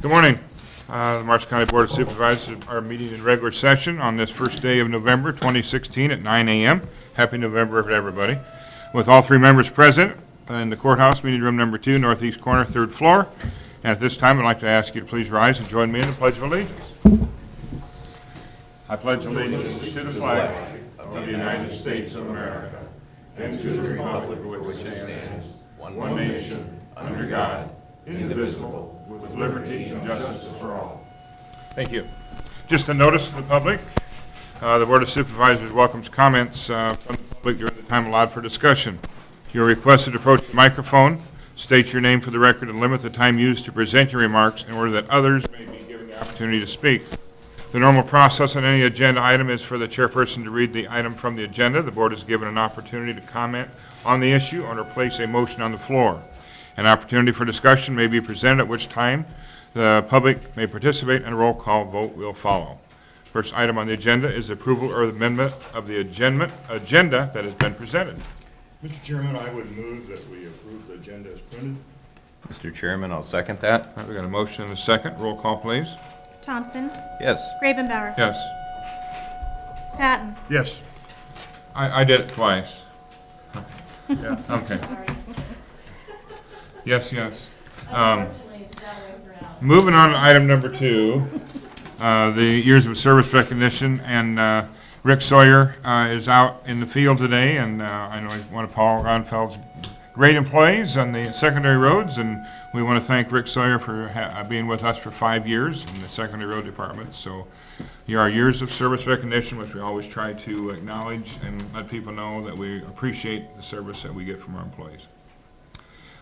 Good morning. The Marshall County Board of Supervisors are meeting in regular session on this first day of November 2016 at 9 a.m. Happy November to everybody. With all three members present in the courthouse, meeting room number 2, northeast corner, 3rd floor. And at this time, I'd like to ask you to please rise and join me in the Pledge of Allegiance. I pledge allegiance to the flag of the United States of America and to the republic for which it stands, one nation, under God, indivisible, with liberty and justice for all. Thank you. Just a notice to the public, the Board of Supervisors welcomes comments from the public during the time allowed for discussion. You're requested to approach the microphone, state your name for the record, and limit the time used to present your remarks in order that others may be given the opportunity to speak. The normal process on any agenda item is for the chairperson to read the item from the agenda. The board is given an opportunity to comment on the issue or to place a motion on the floor. An opportunity for discussion may be presented, at which time the public may participate, and a roll call vote will follow. First item on the agenda is approval or amendment of the agenda that has been presented. Mr. Chairman, I would move that we approve the agenda as printed. Mr. Chairman, I'll second that. All right, we got a motion and a second. Roll call, please. Thompson. Yes. Grabenbauer. Yes. Patton. Yes. I did it twice. Yeah. Okay. Sorry. Yes, yes. Unfortunately, it's not right around. Moving on to item number 2, the years of service recognition, and Rick Sawyer is out in the field today, and I know he's one of Paul Ronfeld's great employees on the secondary roads, and we want to thank Rick Sawyer for being with us for 5 years in the secondary road department. So our years of service recognition, which we always try to acknowledge and let people know that we appreciate the service that we get from our employees.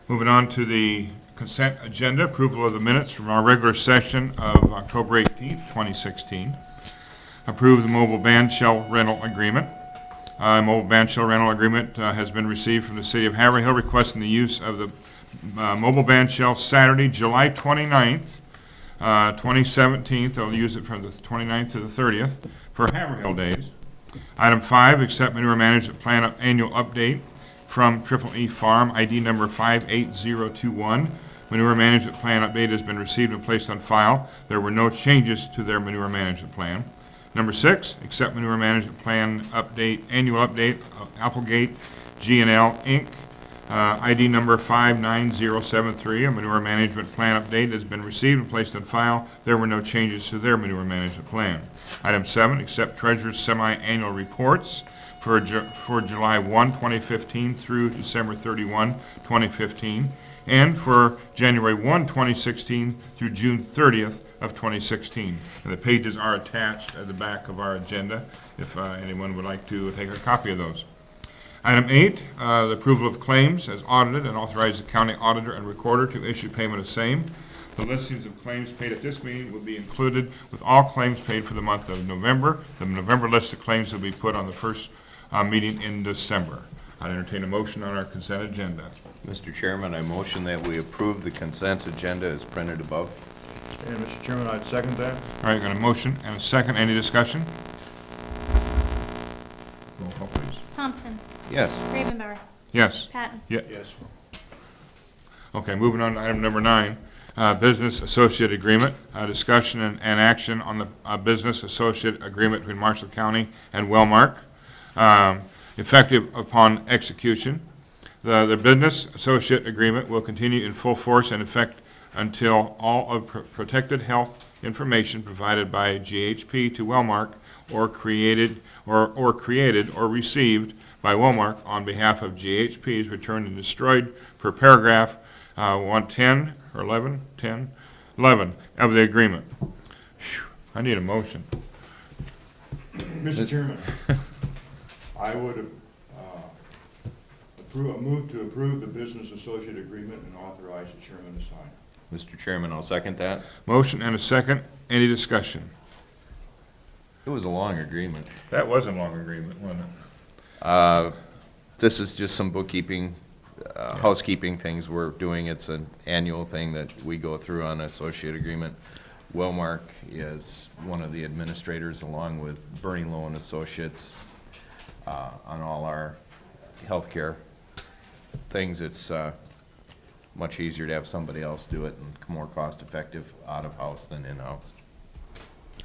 Moving on to the consent agenda, approval of the minutes from our regular session of October 18th, 2016. Approve the mobile band shell rental agreement. Mobile band shell rental agreement has been received from the city of Haverhill requesting the use of the mobile band shell Saturday, July 29th, 2017. They'll use it from the 29th to the 30th for Haverhill Days. Item 5, accept manure management plan annual update from Triple E Farm, ID number 58021. Manure management plan update has been received and placed on file. There were no changes to their manure management plan. Number 6, accept manure management plan update, annual update of Applegate G&L Inc., ID number 59073. A manure management plan update has been received and placed on file. There were no changes to their manure management plan. Item 7, accept treasurer's semi-annual reports for July 1, 2015 through December 31, 2015, and for January 1, 2016 through June 30th of 2016. And the pages are attached at the back of our agenda if anyone would like to take a copy of those. Item 8, the approval of claims as audited and authorize the county auditor and recorder to issue payment of same. The listings of claims paid at this meeting will be included with all claims paid for the month of November. The November list of claims will be put on the first meeting in December. I entertain a motion on our consent agenda. Mr. Chairman, I motion that we approve the consent agenda as printed above. And Mr. Chairman, I'd second that. All right, got a motion and a second. Any discussion? Roll call, please. Thompson. Yes. Grabenbauer. Yes. Patton. Yes. Okay, moving on to item number 9, business associate agreement. Discussion and action on the business associate agreement between Marshall County and Wellmark. Effective upon execution. The business associate agreement will continue in full force and effect until all of protected health information provided by GHP to Wellmark or created or received by Wellmark on behalf of GHP is returned and destroyed per paragraph 110 or 11 of the agreement. Whew, I need a motion. Mr. Chairman, I would move to approve the business associate agreement and authorize the chairman to sign. Mr. Chairman, I'll second that. Motion and a second. Any discussion? It was a long agreement. That was a long agreement, wasn't it? This is just some bookkeeping, housekeeping things we're doing. It's an annual thing that we go through on associate agreement. Wellmark is one of the administrators along with Bernie Lowe and Associates on all our healthcare things. It's much easier to have somebody else do it and more cost-effective out-of-house than in-house.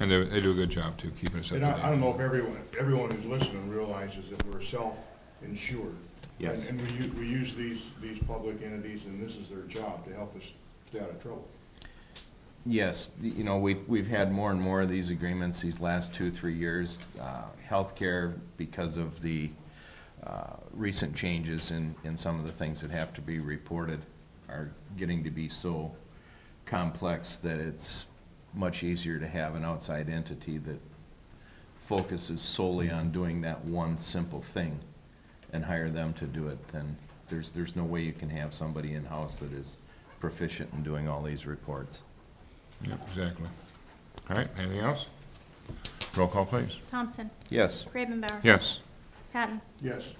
And they do a good job too, keeping us up to And date. I don't know if everyone who's listening realizes that we're self-insured. Yes. And we use these public entities, and this is their job to help us stay out of trouble. Yes, you know, we've had more and more of these agreements these last 2-3 years. Healthcare, because of the recent changes in some of the things that have to be reported, are getting to be so complex that it's much easier to have an outside entity that focuses solely on doing that one simple thing and hire them to do it. Then there's no way you can have somebody in-house that is proficient in doing all these reports. Yep, exactly. All right, anything else? Roll call, please. Thompson. Yes. Ravenbauer. Yes. Patton. Yes.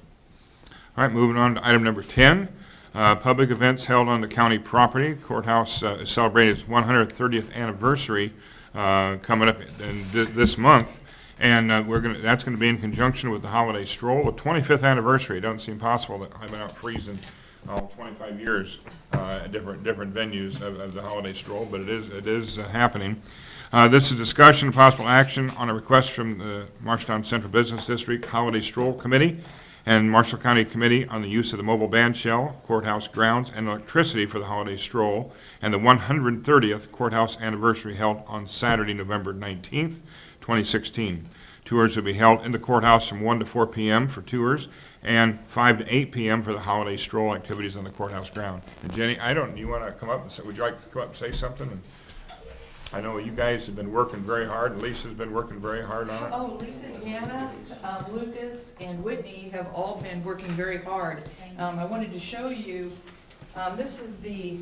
All right, moving on to item number 10. Public events held on the county property. Courthouse is celebrating its 130th anniversary coming up this month. And that's gonna be in conjunction with the holiday stroll, the 25th anniversary. It doesn't seem possible that I've been out freezing all 25 years at different venues of the holiday stroll, but it is happening. This is discussion and possible action on a request from the Marshalltown Central Business District Holiday Stroll Committee and Marshall County Committee on the use of the mobile band shell, courthouse grounds, and electricity for the holiday stroll, and the 130th courthouse anniversary held on Saturday, November 19th, 2016. Tours will be held in the courthouse from 1 to 4 p.m. for tours, and 5 to 8 p.m. for the holiday stroll activities on the courthouse ground. And Jenny, you want to come up and say, would you like to come up and say something? And I know you guys have been working very hard, and Lisa's been working very hard on it. Oh, Lisa, Deanna, Lucas, and Whitney have all been working very hard. I wanted to show you, this is the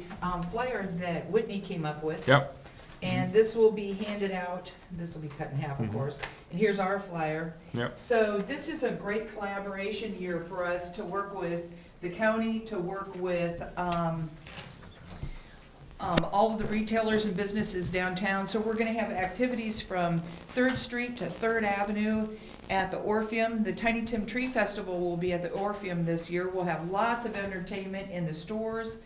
flyer that Whitney came up with. Yep, And this will be handed out, this will be cut in half, of course, and here's our flyer. yep, So this is a great collaboration year for us to work with the county, to work with all of the retailers and businesses downtown. So we're gonna have activities from 3rd Street to 3rd Avenue at the Orpheum. The Tiny Tim Tree Festival will be at the Orpheum this year. We'll have lots of entertainment in the stores,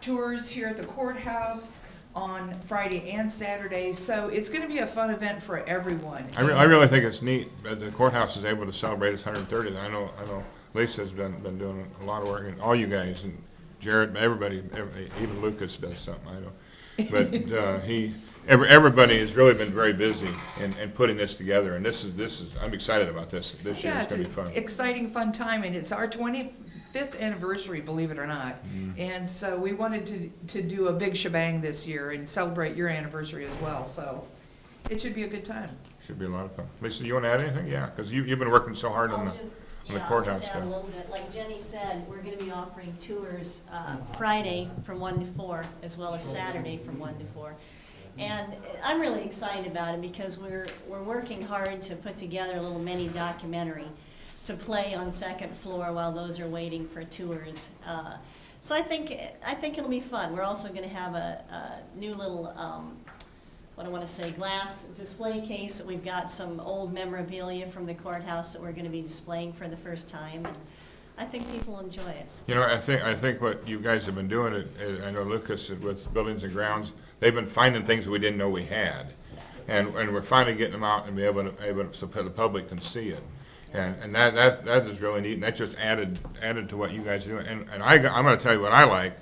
tours here at the courthouse on Friday and Saturday. So it's gonna be a fun event for everyone. I really think it's neat that the courthouse is able to celebrate its 130th. I know Lisa's been doing a lot of work, and all you guys, and Jared, everybody, even Lucas does something, I know. But everybody has really been very busy in putting this together, and this is, I'm excited about this. This year Yeah, it's gonna be it's fun. an exciting, fun time, and it's our 25th anniversary, believe it or not. And so we wanted to do a big shebang this year and celebrate your anniversary as well, so it should be a good time. Should be a lot of fun. Lisa, you wanna add anything? Yeah, because you've been working so hard on the courthouse I'll just add stuff. a little bit. Like Jenny said, we're gonna be offering tours Friday from 1 to 4, as well as Saturday from 1 to 4. And I'm really excited about it because we're working hard to put together a little mini documentary to play on second floor while those are waiting for tours. So I think it'll be fun. We're also gonna have a new little, what I want to say, glass display case. We've got some old memorabilia from the courthouse that we're going to be displaying for the first time, and I think people will enjoy it. You know, I think what you guys have been doing, I know Lucas with Buildings and Grounds, they've been finding things that we didn't know we had. And we're finally getting them out and be able to, so the public can see it. And that is really neat, and that just added to what you guys are doing. And I'm gonna tell you what I like,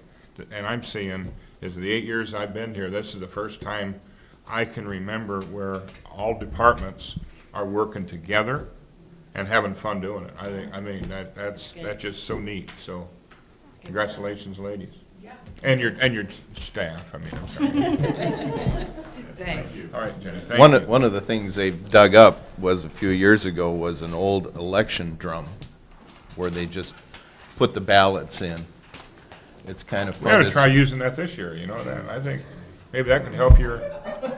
and I'm seeing, is the 8 years I've been here, this is the first time I can remember where all departments are working together and having fun doing it. I mean, that's just so neat, so congratulations, ladies. Yeah. And your staff, I mean, I'm sorry. Thanks. All right, Jenny, thank you. One of the things they dug up was a few years ago was an old election drum where they just put the ballots in. It's kind of We fun. ought to try using that this year, you know, that, I think maybe that can help your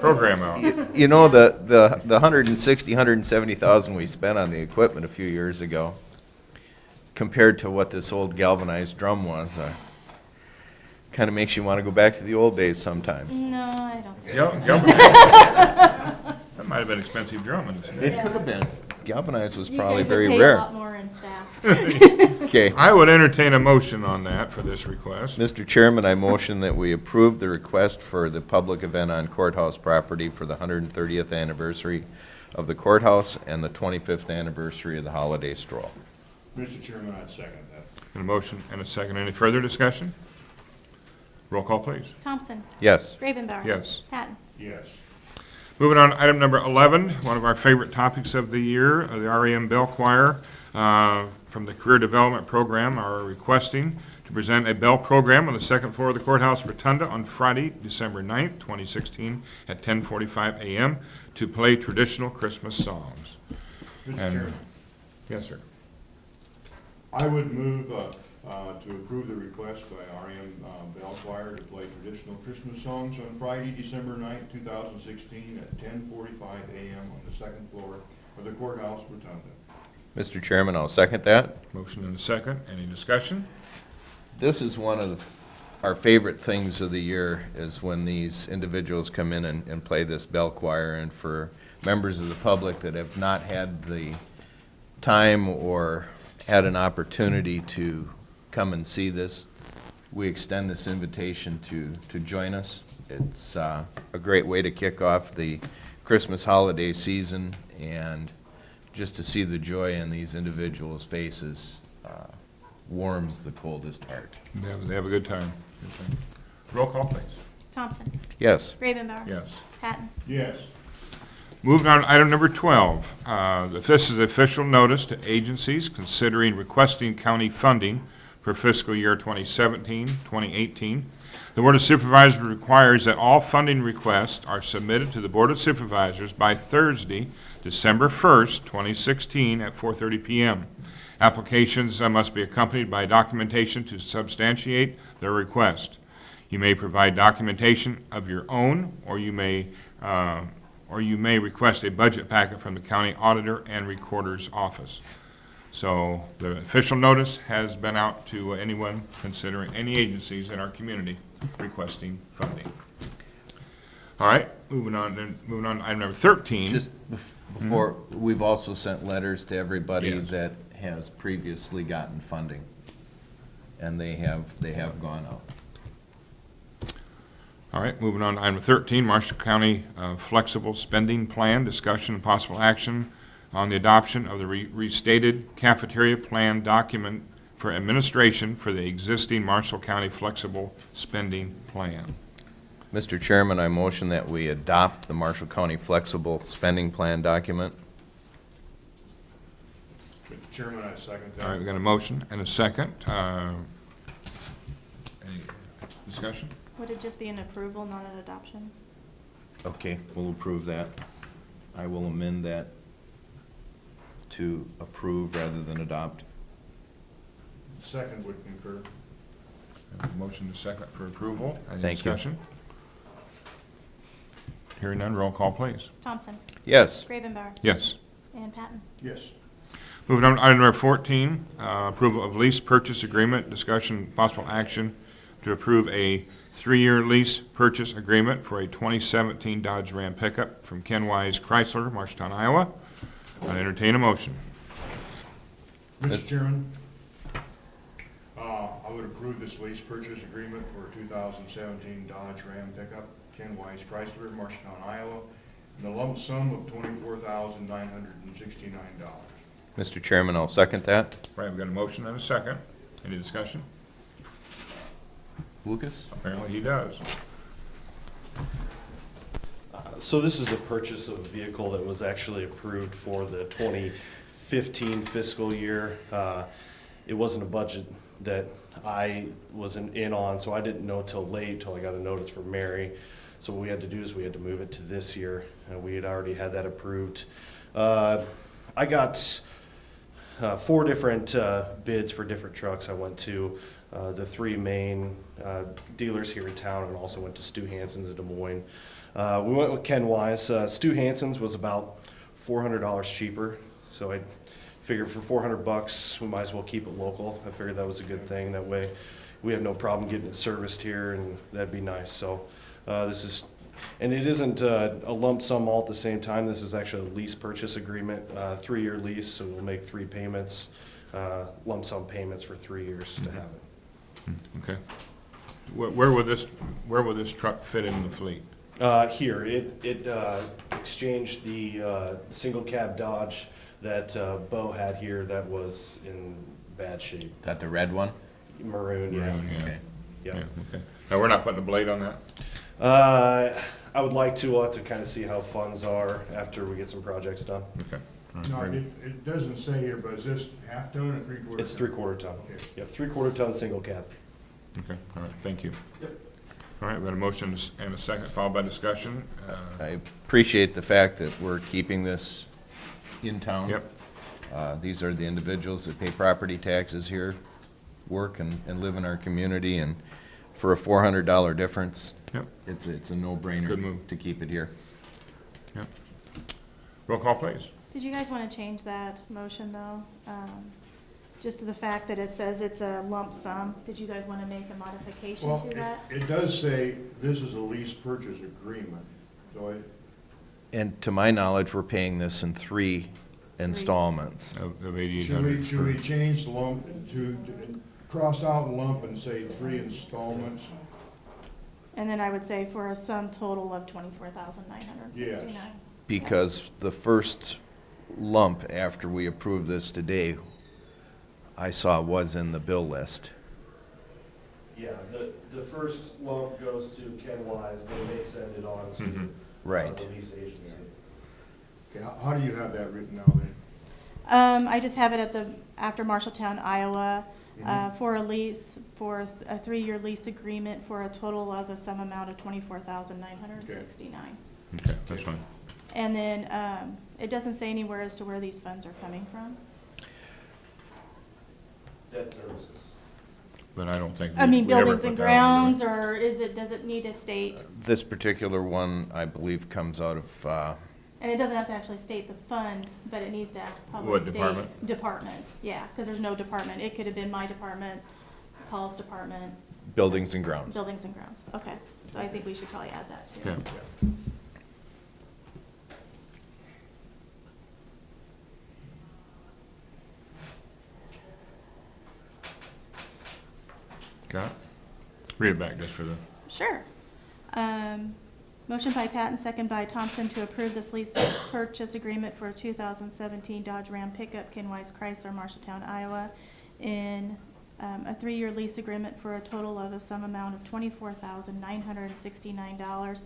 program out. You know, the 170,000 we spent on the equipment a few years ago, compared to what this old galvanized drum was, kind of makes you want to go back to the old days sometimes. No, I don't. That might have been expensive drum in its day. It could have been. Galvanized was You probably guys would very pay rare. a lot more and staff. Okay. I would entertain a motion on that for this request. Mr. Chairman, I motion that we approve the request for the public event on courthouse property for the 130th anniversary of the courthouse and the 25th anniversary of the holiday stroll. Mr. Chairman, I'd second that. And a motion and a second. Any further discussion? Roll call, please. Thompson. Yes. Ravenbauer. Yes. Patton. Yes. Moving on, to item number 11, one of our favorite topics of the year, the REM Bell Choir from the Career Development Program are requesting to present a bell program on the second floor of the courthouse rotunda on Friday, December 9th, 2016, at 10:45 a.m. to play traditional Christmas songs. Mr. And- Chairman, Yes, sir. I would move to approve the request by REM Bell Choir to play traditional Christmas songs on Friday, December 9th, 2016, at 10:45 a.m. on the second floor of the courthouse rotunda. Mr. Chairman, I'll second that. Motion and a second. Any discussion? This is one of our favorite things of the year, is when these individuals come in and play this bell choir. And for members of the public that have not had the time or had an opportunity to come and see this, we extend this invitation to join us. It's a great way to kick off the Christmas holiday season, and just to see the joy in these individuals' faces warms the coldest heart. They have a good time. Good time. Roll call, please. Thompson. Yes. Ravenbauer. Yes. Patton. Yes. Moving on to item number 12. This is official notice to agencies considering requesting county funding for fiscal year 2017, 2018. The Board of Supervisors requires that all funding requests are submitted to the Board of Supervisors by Thursday, December 1st, 2016 at 4:30 p.m. Applications must be accompanied by documentation to substantiate their request. You may provide documentation of your own, or you may request a budget packet from the county auditor and recorder's office. So the official notice has been out to anyone considering, any agencies in our community requesting funding. All right, moving on to item number 13. Just before, we've also sent letters to everybody Yes. that has previously gotten funding, and they have gone out. All right, moving on to item 13, Marshall County Flexible Spending Plan, discussion and possible action on the adoption of the restated cafeteria plan document for administration for the existing Marshall County Flexible Spending Plan. Mr. Chairman, I motion that we adopt the Marshall County Flexible Spending Plan document. Mr. Chairman, I'd second that. All right, we got a motion and a second. Any discussion? Would it just be an approval, not an adoption? Okay, we'll approve that. I will amend that to approve rather than adopt. Second would concur. Motion and a second for approval. Any Thank you. discussion? Hearing none, roll call, please. Thompson. Yes. Ravenbauer. Yes. And Patton. Yes. Moving on to item number 14, approval of lease purchase agreement, discussion, possible action to approve a 3-year lease purchase agreement for a 2017 Dodge Ram pickup from Ken Wise Chrysler, Marshalltown, Iowa. I entertain a motion. Mr. Chairman, I would approve this lease purchase agreement for 2017 Dodge Ram pickup, Ken Wise Chrysler, Marshalltown, Iowa, in a lump sum of $24,969. Mr. Chairman, I'll second that. Right, we've got a motion and a second. Any discussion? Lucas? Apparently he does. So this is a purchase of a vehicle that was actually approved for the 2015 fiscal year. It wasn't a budget that I was in on, so I didn't know till late, till I got a notice from Mary. So what we had to do is we had to move it to this year, and we had already had that approved. I got 4 different bids for different trucks. I went to the 3 main dealers here in town, and also went to Stu Hansen's in Des Moines. We went with Ken Wise. Stu Hansen's was about $400 cheaper, so I figured for $400 we might as well keep it local. I figured that was a good thing. That way we have no problem getting it serviced here, and that'd be nice. So this is, and it isn't a lump sum all at the same time. This is actually a lease purchase agreement, 3-year lease, so we'll make 3 payments lump sum payments for 3 years to have it. Okay. Where will this truck fit in the fleet? Here, it exchanged the single cab Dodge that Bo had here that was in bad shape. That the red one? Maroon, yeah. Yeah. Okay. Yeah. Okay. Now, we're not putting a blade on that? I would like to, we'll have to kind of see how funds are after we get some projects done. Okay. All right, No, very it doesn't say here, but is this half ton or 3/4? It's 3/4 ton. Okay. Yep, 3/4 ton single cab. good. Okay, all right, thank you. Yep. All right, we got a motion and a second, followed by discussion. I appreciate the fact that we're keeping this in town. Yep. These are the individuals that pay property taxes here, work and live in our community, and for a $400 difference, Yep. it's a no-brainer. Good move. To keep it here. Yep. Roll call, please. Did you guys want to change that motion, though? Just to the fact that it says it's a lump sum. Did you guys want to make a modification Well, to that? it does say this is a lease purchase agreement, so And to my knowledge, we're paying this in 3 installments. Of 8,800. should we change the lump to cross out lump and say 3 installments? And then I would say for a sum total of $24,969. Yes. Because the first lump after we approve this today, I saw was in the bill list. Yeah, the first lump goes to Ken Wise, then they send it on to Mhm. Right. the lease agency. Okay, how do you have that written now then? I just have it after Marshalltown, Iowa, Mhm. for a lease, for a 3-year lease agreement for a total of a sum amount of $24,969. Okay, that's fine. And then, it doesn't say anywhere as to where these funds are coming from. Debt services. But I don't think. I mean, we ever buildings put and that on, do grounds, or does it need a state? This particular one, I believe, comes out of, And it doesn't have to actually state the fund, but it needs to probably What state. department? Department, yeah, because there's no department. It could have been my department, Paul's department, buildings and grounds. buildings and grounds. Okay, so I think we should probably add that too. Yeah. Got it? Read it back just for the, Sure. Motion by Patton, second by Thompson to approve this lease purchase agreement for a 2017 Dodge Ram pickup, Kenwise Chrysler, Marshalltown, Iowa, in a 3-year lease agreement for a total of a sum amount of $24,969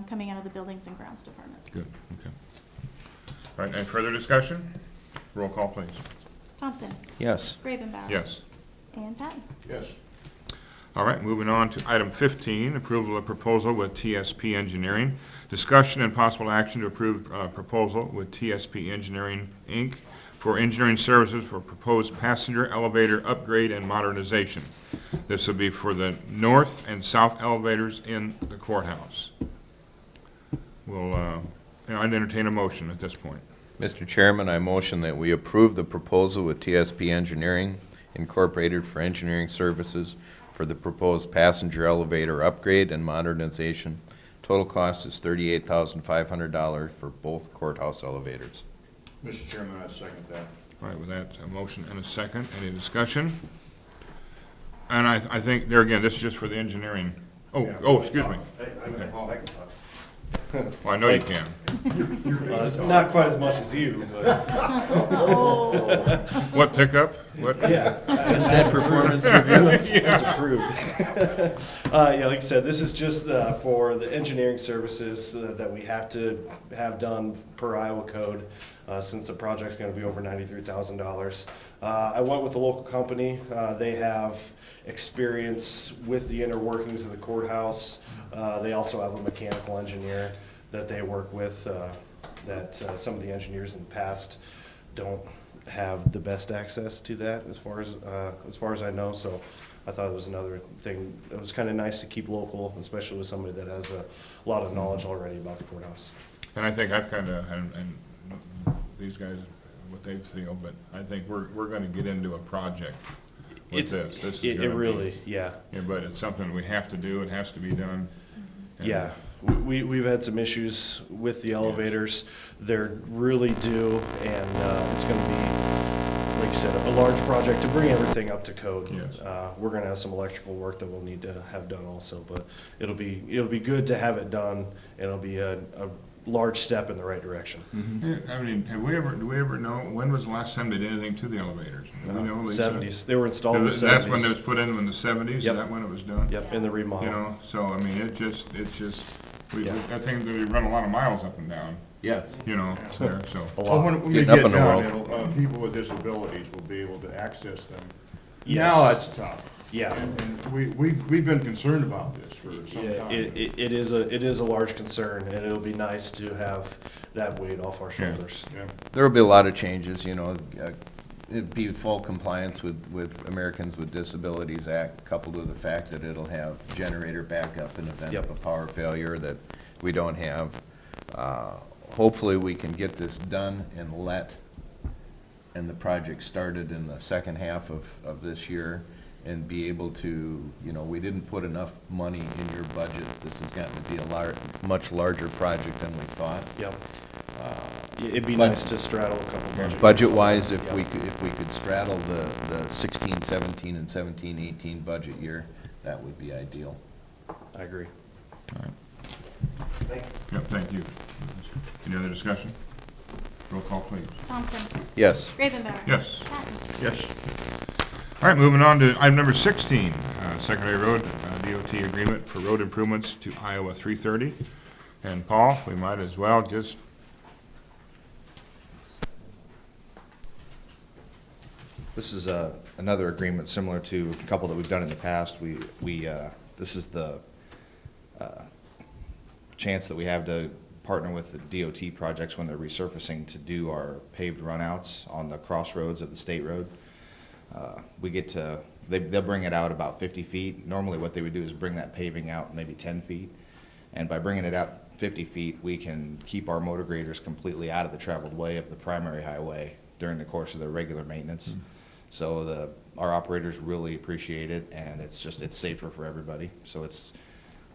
coming out of the Buildings and Grounds Department. good, okay. All right, any further discussion? Roll call, please. Thompson, Yes. Gravenbauer. Yes. And Patton. Yes. All right, moving on to item 15, approval of proposal with TSP Engineering. Discussion and possible action to approve proposal with TSP Engineering, Inc. for engineering services for proposed passenger elevator upgrade and modernization. This will be for the north and south elevators in the courthouse. I'd entertain a motion at this point. Mr. Chairman, I motion that we approve the proposal with TSP Engineering Incorporated for engineering services for the proposed passenger elevator upgrade and modernization. Total cost is $38,500 for both courthouse elevators. Mr. Chairman, I second that. All right, with that, a motion and a second, any discussion? And I think, there again, this is just for the engineering. Oh, excuse me. I can talk. Well, I know you can. Not quite as much as you, but, What pickup? What? yeah. Is that performance review? That's approved. Yeah, like I said, this is just for the engineering services that we have to have done per Iowa code, since the project's gonna be over $93,000. I went with the local company. They have experience with the inner workings of the courthouse. They also have a mechanical engineer that they work with, that some of the engineers in the past don't have the best access to that as far as I know. So I thought it was another thing. It was kind of nice to keep local, especially with somebody that has a lot of knowledge already about the courthouse. And I think I've kind of, and these guys, what they feel, but I think we're gonna get into a project with this. This is It gonna be- really, yeah. Yeah, but it's something we have to do, it has to be done. And- Yeah, we've had some issues with the elevators. They're really due, and it's gonna be, like you said, a large project to bring everything up to code. Yes. We're gonna have some electrical work that we'll need to have done also, but it'll be good to have it done, and it'll be a large step in the right direction. Yeah, I mean, do we ever know, when was the last time they did anything to the elevators? Do we know, Lisa? 70s, they were installed in the 70s. That's when it was put in the 70s? Is Yep. that when it was done? Yep, in the You remodel. know, so, I mean, it's just, Yeah. that thing, they run a lot of miles up and down, Yes. you know, there, so. A Well, lot. when we Getting get up in the down, world. it'll, people with disabilities will be able to access them. Yes. Now it's tough. Yeah. And we've been concerned about this for some Yeah, time. it is a large concern, and it'll be nice to have that weight off our shoulders. Yeah. There'll be a lot of changes, you know, it'd be full compliance with Americans with Disabilities Act, coupled with the fact that it'll have generator backup in event of Yep. a power failure that we don't have. Hopefully, we can get this done and the project started in the second half of this year, and be able to, you know, we didn't put enough money in your budget. This has gotten to be a much larger project than we thought. Yep. It'd be But- nice to straddle a couple budget. Budget-wise, if Yep. we could straddle the 16-17 and 17-18 budget year, that would be ideal. I agree. Yep, thank you. Any other discussion? Roll call, please. Thompson. Yes. Ravenbauer. Yes. Patton. Yes. All right, moving on to item number 16, secondary road DOT agreement for road improvements to Iowa 330. And Paul, we might as well just, This is another agreement similar to a couple that we've done in the past. This is the chance that we have to partner with the DOT projects when they're resurfacing to do our paved runouts on the crossroads of the state road. They'll bring it out about 50 feet. Normally what they would do is bring that paving out maybe 10 feet. And by bringing it out 50 feet, we can keep our motor graders completely out of the traveled way of the primary highway during the course of their regular maintenance. So our operators really appreciate it, and it's safer for everybody. So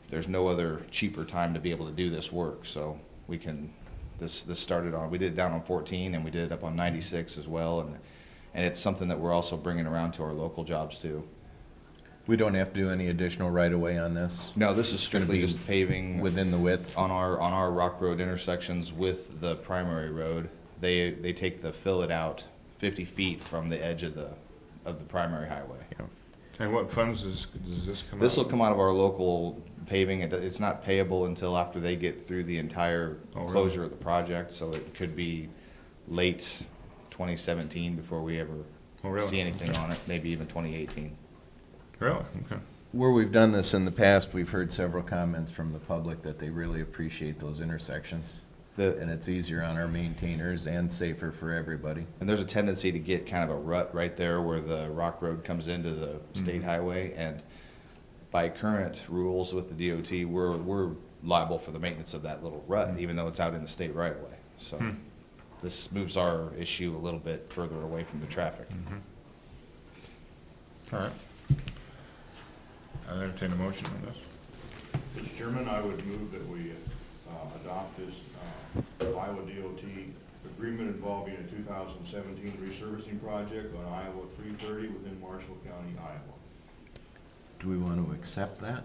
there's no other cheaper time to be able to do this work. So this started we did it down on 14, and we did it up on 96 as well. And it's something that we're also bringing around to our local jobs too. We don't have to do any additional right-of-way on this No, this is It's gonna strictly be just paving within the width? on our rock road intersections with the primary road. They take the fillet out 50 feet from the edge of the primary highway. and what funds does this come out? This will come out of our local paving. It's not payable until after they get through the entire Oh, really? closure of the project, so it could be late 2017 before we ever Oh, really? see anything Okay. on it, maybe even 2018. Really? Okay. Where we've done this in the past, we've heard several comments from the public that they really appreciate those intersections. And it's easier on our maintainers and safer for everybody. And there's a tendency to get kind of a rut right there where the rock road comes into the state highway, and by current rules with the DOT, we're liable for the maintenance of that little rut, even though it's out in the state right away. So this moves our issue a little bit further away from the traffic. All right. I'll entertain a motion on this. Mr. Chairman, I would move that we adopt this Iowa DOT agreement involving a 2017 resurfacing project on Iowa 330 within Marshall County, Iowa. Do we want to accept that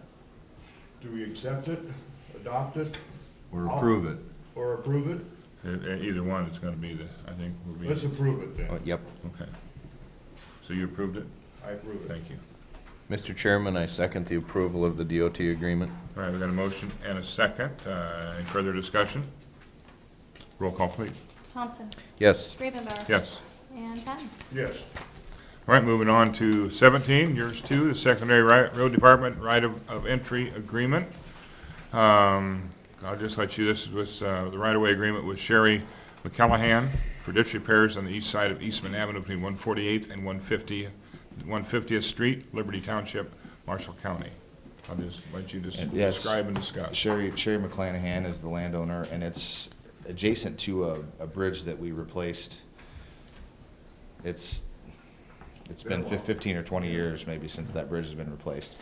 Do we accept it, adopt it, or approve it? or approve it? Either one, it's gonna be I think will be, Let's approve it then. Yep. okay. So you approved it? I approve it. Thank you. Mr. Chairman, I second the approval of the DOT agreement. All right, we got a motion and a second. Any further discussion? Roll call, please. Thompson. Yes. Ravenbauer. Yes. And Patton. Yes. All right, moving on to 17, yours too, the secondary road department right of entry agreement. I'll just let you, this is with the right-of-way agreement with Sherry McCallahan for ditch repairs on the east side of Eastman Avenue between 148th and 150th Street, Liberty Township, Marshall County. I'll just let you And yes. describe and discuss. Sherry McClanahan is the landowner, and it's adjacent to a bridge that we replaced. It's been 15 or 20 years maybe since that bridge has been replaced.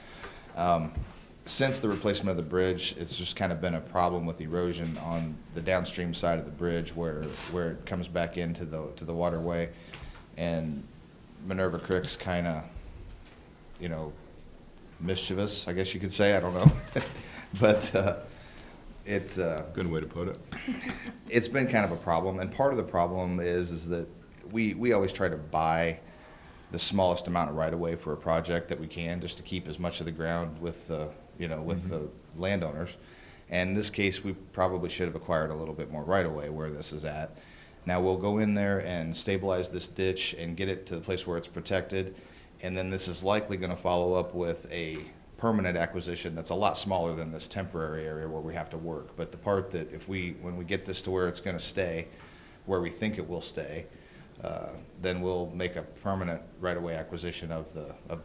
Since the replacement of the bridge, it's just kind of been a problem with erosion on the downstream side of the bridge where it comes back into the waterway. And Minerva Creek's kind of, you know, mischievous, I guess you could say, I don't know. But Good way to put it. it's been kind of a problem, and part of the problem is that we always try to buy the smallest amount of right-of-way for a project that we can, just to keep as much of the ground with the, you know, with the landowners. And in this case, we probably should have acquired a little bit more right-of-way where this is at. Now, we'll go in there and stabilize this ditch and get it to the place where it's protected, and then this is likely gonna follow up with a permanent acquisition that's a lot smaller than this temporary area where we have to work. But the part that when we get this to where it's gonna stay, where we think it will stay, then we'll make a permanent right-of-way acquisition of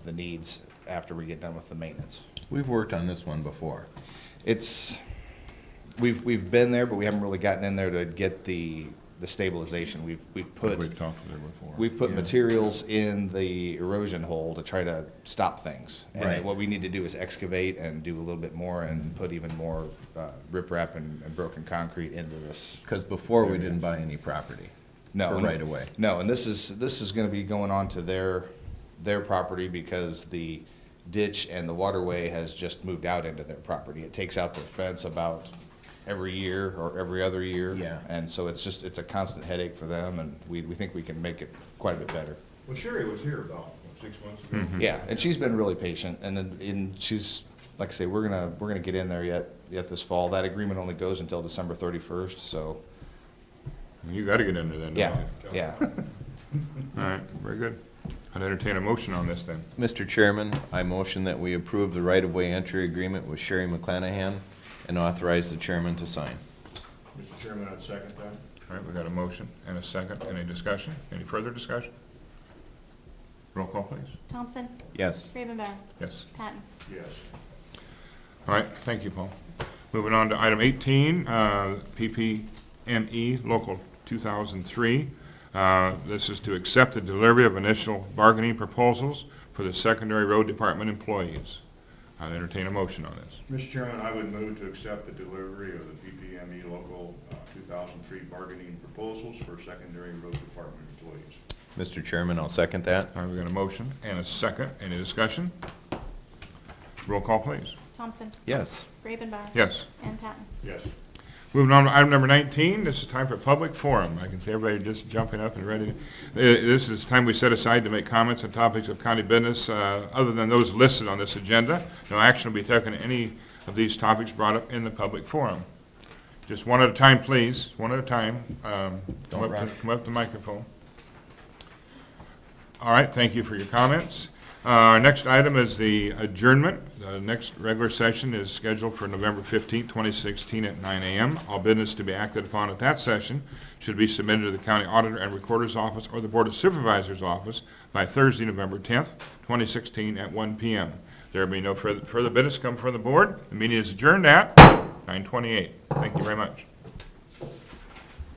the needs after we get done with the maintenance. We've worked on this one before. We've been there, but we haven't really gotten in there to get the stabilization. We've put talked to there before. We've put materials in the erosion hole to try to stop things. And Right. what we need to do is excavate and do a little bit more and put even more riprap and broken concrete into this. Because before, we didn't buy any property No, for and- right away. No, and this is gonna be going on to their property because the ditch and the waterway has just moved out into their property. It takes out their fence about every year or every other year. Yeah. And so it's a constant headache for them, and we think we can make it quite a bit better. Well, Sherry was here about 6 months ago. Yeah, and she's been really patient, and she's, like I say, we're gonna get in there yet this fall. That agreement only goes until December 31st, so, You gotta get into that. don't yeah, you? yeah. All right, very good. I'd entertain a motion on this then. Mr. Chairman, I motion that we approve the right-of-way entry agreement with Sherry McClanahan and authorize the chairman to sign. Mr. Chairman, I'd second that. All right, we got a motion and a second. Any discussion? Any further discussion? Roll call, please. Thompson, Yes. Gravenbauer, Yes. Patton. Yes. All right, thank you, Paul. Moving on to item 18, PPME Local 2003. This is to accept the delivery of initial bargaining proposals for the secondary road department employees. I'll entertain a motion on this. Mr. Chairman, I would move to accept the delivery of the PPME Local 2003 bargaining proposals for secondary road department employees. Mr. Chairman, I'll second that. All right, we got a motion and a second. Any discussion? Roll call, please. Thompson, Yes. Gravenbauer. Yes. And Patton. Yes. Moving on to item number 19, this is time for public forum. I can see everybody just jumping up and ready. This is time we set aside to make comments on topics of county business other than those listed on this agenda. No action will be taken on any of these topics brought up in the public forum. Just one at a time, please, one at a time. Don't rush. Come up to the microphone. All right, thank you for your comments. Our next item is the adjournment. The next regular session is scheduled for November 15th, 2016 at 9 a.m. All business to be acted upon at that session should be submitted to the county auditor and recorder's office or the board of supervisors office by Thursday, November 10th, 2016 at 1 p.m. There will be no further business come from the board. The meeting is adjourned at 9:28. Thank you very much.